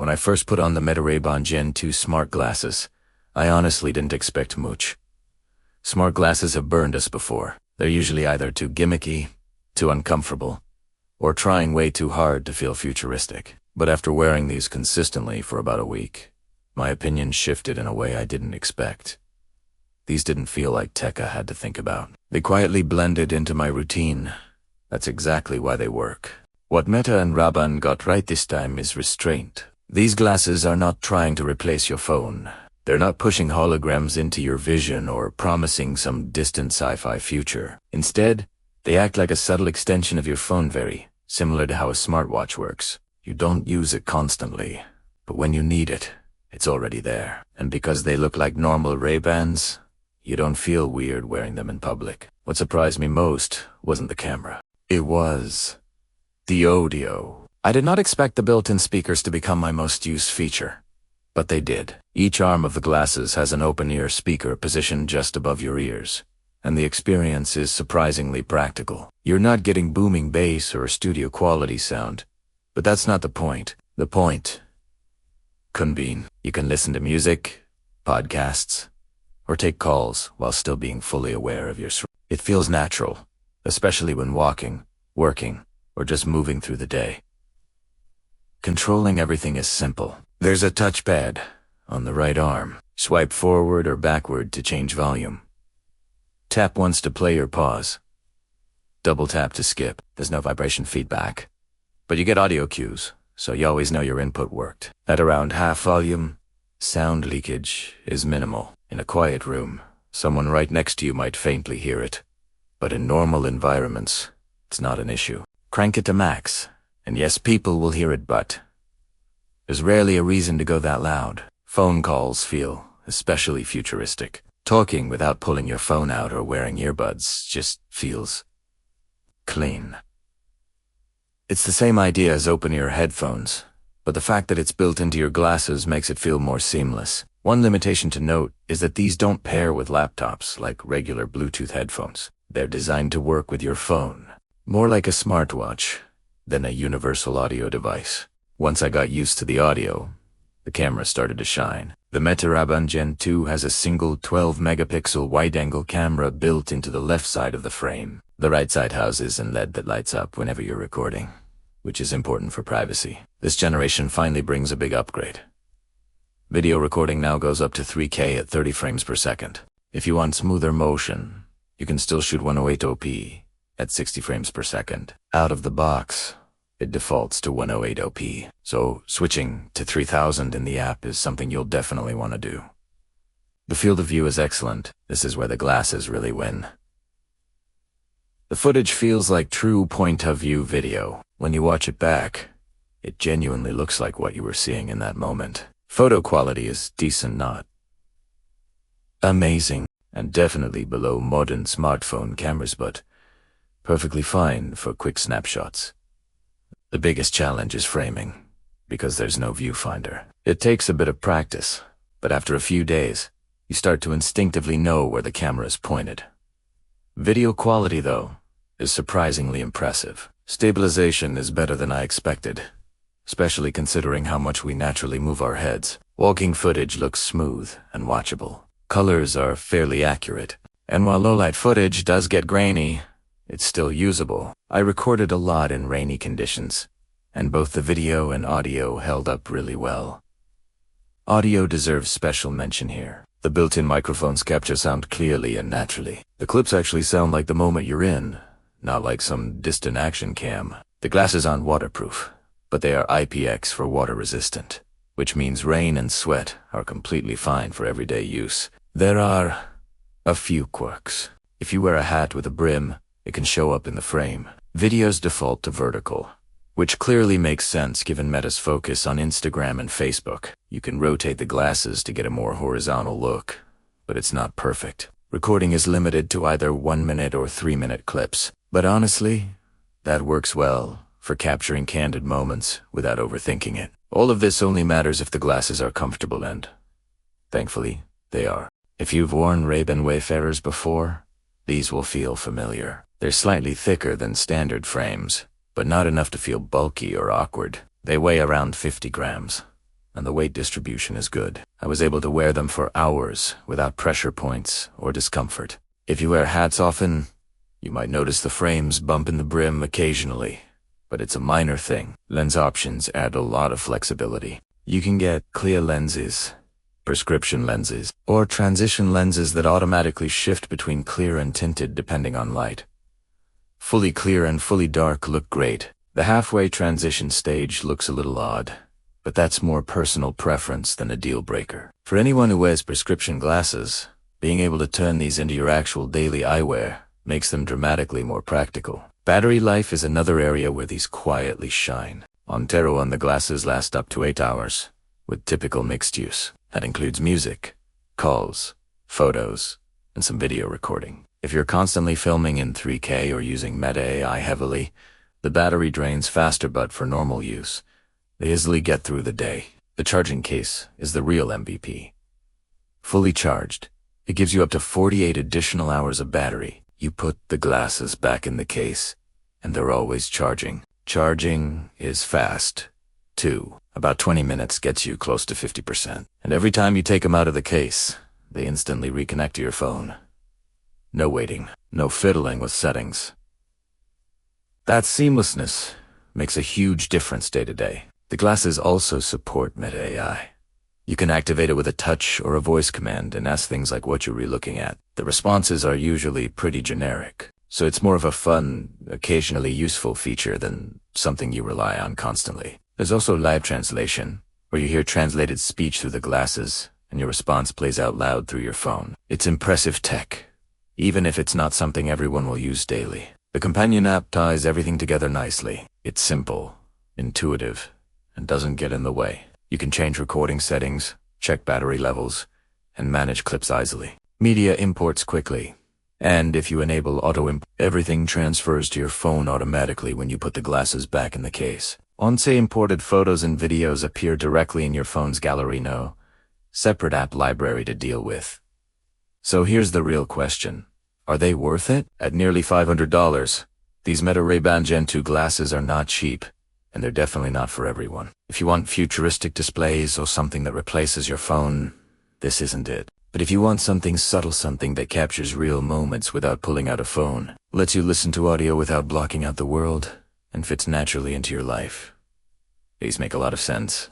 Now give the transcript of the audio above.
When I first put on the Wearable Gen 2 smart glasses, I honestly didn't expect much. Smart glasses have burned us before. They're usually either too gimmicky, too uncomfortable, or trying way too hard to feel futuristic. But after wearing these consistently for about a week, my opinion shifted in a way I didn't expect. These didn't feel like tech I had to think about. They quietly blended into my routine. That's exactly why they work. What Meta and Raban got right this time is restraint. These glasses are not trying to replace your phone. They're not pushing holograms into your vision or promising some distant sci-fi future. Instead, they act like a subtle extension of your phone, very similar to how a smartwatch works. You don't use it constantly, but when you need it, it's already there. And because they look like normal Ray-Bans, you don't feel weird wearing them in public. What surprised me most wasn't the camera. It was the audio. I did not expect the built-in speakers to become my most used feature, but they did. Each arm of the glasses has an open-ear speaker positioned just above your ears, and the experience is surprisingly practical. You're not getting booming bass or studio quality sound, but that's not the point. The point convene. You can listen to music, podcasts, or take calls while still being fully aware of your surroundings. It feels natural, especially when walking, working, or just moving through the day. Controlling everything is simple. There's a touchpad on the right arm. Swipe forward or backward to change volume. Tap once to play or pause. Double tap to skip. There's no vibration feedback, but you get audio cues, so you always know your input worked. At around half volume, sound leakage is minimal. In a quiet room, someone right next to you might faintly hear it, but in normal environments, it's not an issue. Crank it to max, and yes, people will hear it, but there's rarely a reason to go that loud. Phone calls feel especially futuristic. Talking without pulling your phone out or wearing earbuds just feels clean. It's the same idea as open-ear headphones, but the fact that it's built into your glasses makes it feel more seamless. One limitation to note is that these don't pair with laptops like regular Bluetooth headphones. They're designed to work with your phone, more like a smartwatch than a universal audio device. Once I got used to the audio, the camera started to shine. The Wearable Gen 2 has a single 12-megapixel wide-angle camera built into the left side of the frame. The right side houses an LED that lights up whenever you're recording, which is important for privacy. This generation finally brings a big upgrade. Video recording now goes up to 3K at 30 frames per second. If you want smoother motion, you can still shoot 108op at 60 frames per second. Out of the box, it defaults to 108op, so switching to 3000 in the app is something you'll definitely want to do. The field of view is excellent. This is where the glasses really win. The footage feels like true point-of-view video. When you watch it back, it genuinely looks like what you were seeing in that moment. Photo quality is decent, not amazing, and definitely below modern smartphone cameras, but perfectly fine for quick snapshots. The biggest challenge is framing, because there's no viewfinder. It takes a bit of practice, but after a few days, you start to instinctively know where the camera is pointed. Video quality, though, is surprisingly impressive. Stabilization is better than I expected, especially considering how much we naturally move our heads. Walking footage looks smooth and watchable. Colors are fairly accurate, and while low-light footage does get grainy, it's still usable. I recorded a lot in rainy conditions, and both the video and audio held up really well. Audio deserves special mention here. The built-in microphones capture sound clearly and naturally. The clips actually sound like the moment you're in, not like some distant action cam. The glasses aren't waterproof, but they are IPX for water resistant, which means rain and sweat are completely fine for everyday use. There are a few quirks. If you wear a hat with a brim, it can show up in the frame. Videos default to vertical, which clearly makes sense given Meta's focus on Instagram and Facebook. You can rotate the glasses to get a more horizontal look, but it's not perfect. Recording is limited to either 1-minute or 3-minute clips, but honestly, that works well for capturing candid moments without overthinking it. All of this only matters if the glasses are comfortable, and thankfully, they are. If you've worn Ray-Ban Wayfarers before, these will feel familiar. They're slightly thicker than standard frames, but not enough to feel bulky or awkward. They weigh around 50 grams, and the weight distribution is good. I was able to wear them for hours without pressure points or discomfort. If you wear hats often, you might notice the frames bump in the brim occasionally, but it's a minor thing. Lens options add a lot of flexibility. You can get clear lenses, prescription lenses, or transition lenses that automatically shift between clear and tinted depending on light. Fully clear and fully dark look great. The halfway transition stage looks a little odd, but that's more personal preference than a deal breaker. For anyone who wears prescription glasses, being able to turn these into your actual daily eyewear makes them dramatically more practical. Battery life is another area where these quietly shine. On the glasses last up to 8 hours, with typical mixed use. That includes music, calls, photos, and some video recording. If you're constantly filming in 3K or using Meta AI heavily, the battery drains faster, but for normal use, they easily get through the day. The charging case is the real MVP. Fully charged, it gives you up to 48 additional hours of battery. You put the glasses back in the case, and they're always charging. Charging is fast, too. About 20 minutes gets you close to 50%. And every time you take them out of the case, they instantly reconnect to your phone. No waiting, no fiddling with settings. That seamlessness makes a huge difference day to day. The glasses also support Meta AI. You can activate it with a touch or a voice command and ask things like what you're re-looking at. The responses are usually pretty generic, so it's more of a fun, occasionally useful feature than something you rely on constantly. There's also live translation, where you hear translated speech through the glasses, and your response plays out loud through your phone. It's impressive tech, even if it's not something everyone will use daily. The companion app ties everything together nicely. It's simple, intuitive, and doesn't get in the way. You can change recording settings, check battery levels, and manage clips easily. Media imports quickly, and if you enable auto-import, everything transfers to your phone automatically when you put the glasses back in the case. Once imported photos and videos appear directly in your phone's gallery, no separate app library to deal with. So here's the real question. Are they worth it? At nearly $500, these Meta Ray-Ban Gen 2 glasses are not cheap, and they're definitely not for everyone. If you want futuristic displays or something that replaces your phone, this isn't it. But if you want something subtle, something that captures real moments without pulling out a phone, lets you listen to audio without blocking out the world, and fits naturally into your life, these make a lot of sense.